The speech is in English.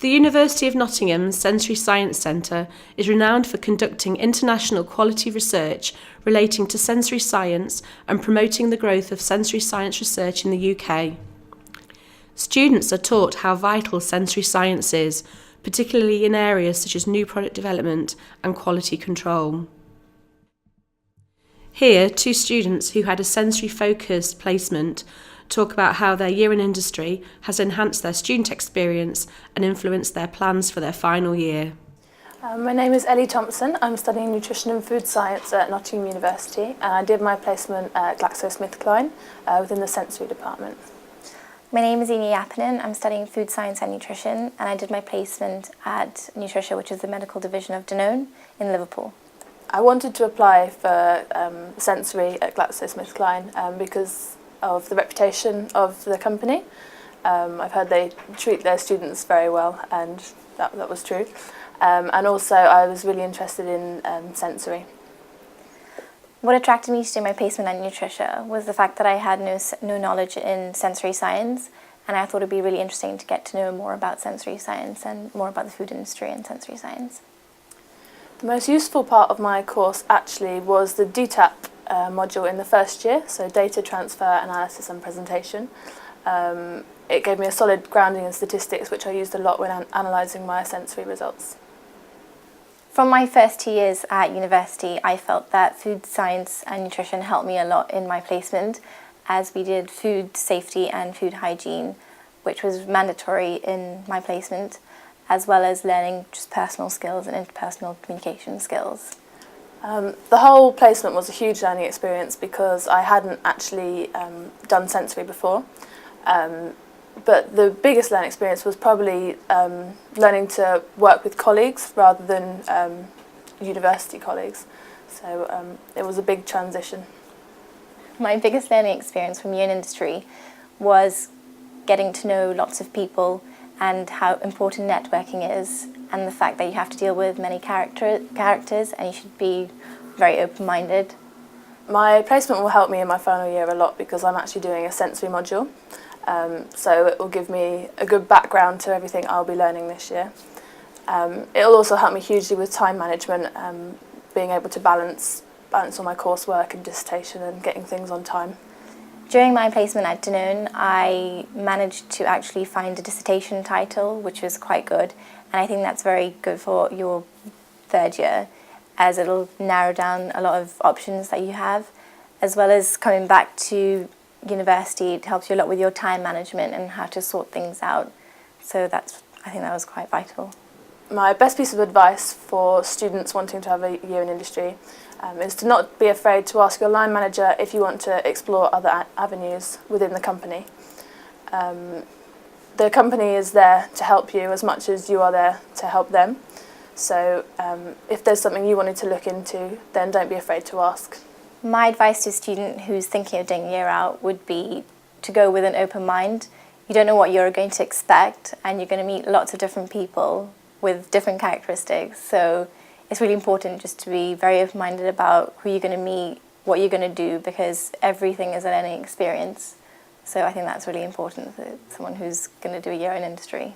The University of Nottingham's Sensory Science Centre is renowned for conducting international quality research relating to sensory science and promoting the growth of sensory science research in the UK. Students are taught how vital sensory science is, particularly in areas such as new product development and quality control. Here, two students who had a sensory-focused placement talk about how their year in industry has enhanced their student experience and influenced their plans for their final year. My name is Ellie Thompson. I'm studying nutrition and food science at Nottingham University, and I did my placement at GlaxoSmithKline within the sensory department. My name is Amy Yapinen. I'm studying food science and nutrition, and I did my placement at Nutricia, which is the medical division of Danone in Liverpool. I wanted to apply for sensory at GlaxoSmithKline because of the reputation of the company. I've heard they treat their students very well, and that was true. And also I was really interested in sensory. What attracted me to do my placement at Nutricia was the fact that I had no knowledge in sensory science, and I thought it would be really interesting to get to know more about sensory science and more about the food industry and sensory science. The most useful part of my course actually was the DTAP module in the first year, so data transfer, analysis and presentation. It gave me a solid grounding in statistics, which I used a lot when analysing my sensory results. From my first 2 years at university, I felt that food science and nutrition helped me a lot in my placement, as we did food safety and food hygiene, which was mandatory in my placement, as well as learning just personal skills and interpersonal communication skills. The whole placement was a huge learning experience because I hadn't actually done sensory before. But the biggest learning experience was probably learning to work with colleagues rather than university colleagues. So it was a big transition. My biggest learning experience from year in industry was getting to know lots of people and how important networking is, and the fact that you have to deal with many characters and you should be very open-minded. My placement will help me in my final year a lot because I'm actually doing a sensory module. So it will give me a good background to everything I'll be learning this year. It will also help me hugely with time management, being able to balance all my coursework and dissertation and getting things on time. During my placement at Danone, I managed to actually find a dissertation title, which was quite good, and I think that's very good for your third year, as it'll narrow down a lot of options that you have, as well as coming back to university. It helps you a lot with your time management and how to sort things out. So I think that was quite vital. My best piece of advice for students wanting to have a year in industry is to not be afraid to ask your line manager if you want to explore other avenues within the company. The company is there to help you as much as you are there to help them. So if there's something you wanted to look into, then don't be afraid to ask. My advice to a student who's thinking of doing a year out would be to go with an open mind. You don't know what you're going to expect, and you're going to meet lots of different people with different characteristics. So it's really important just to be very open-minded about who you're going to meet, what you're going to do, because everything is a learning experience. So I think that's really important for someone who's going to do a year in industry.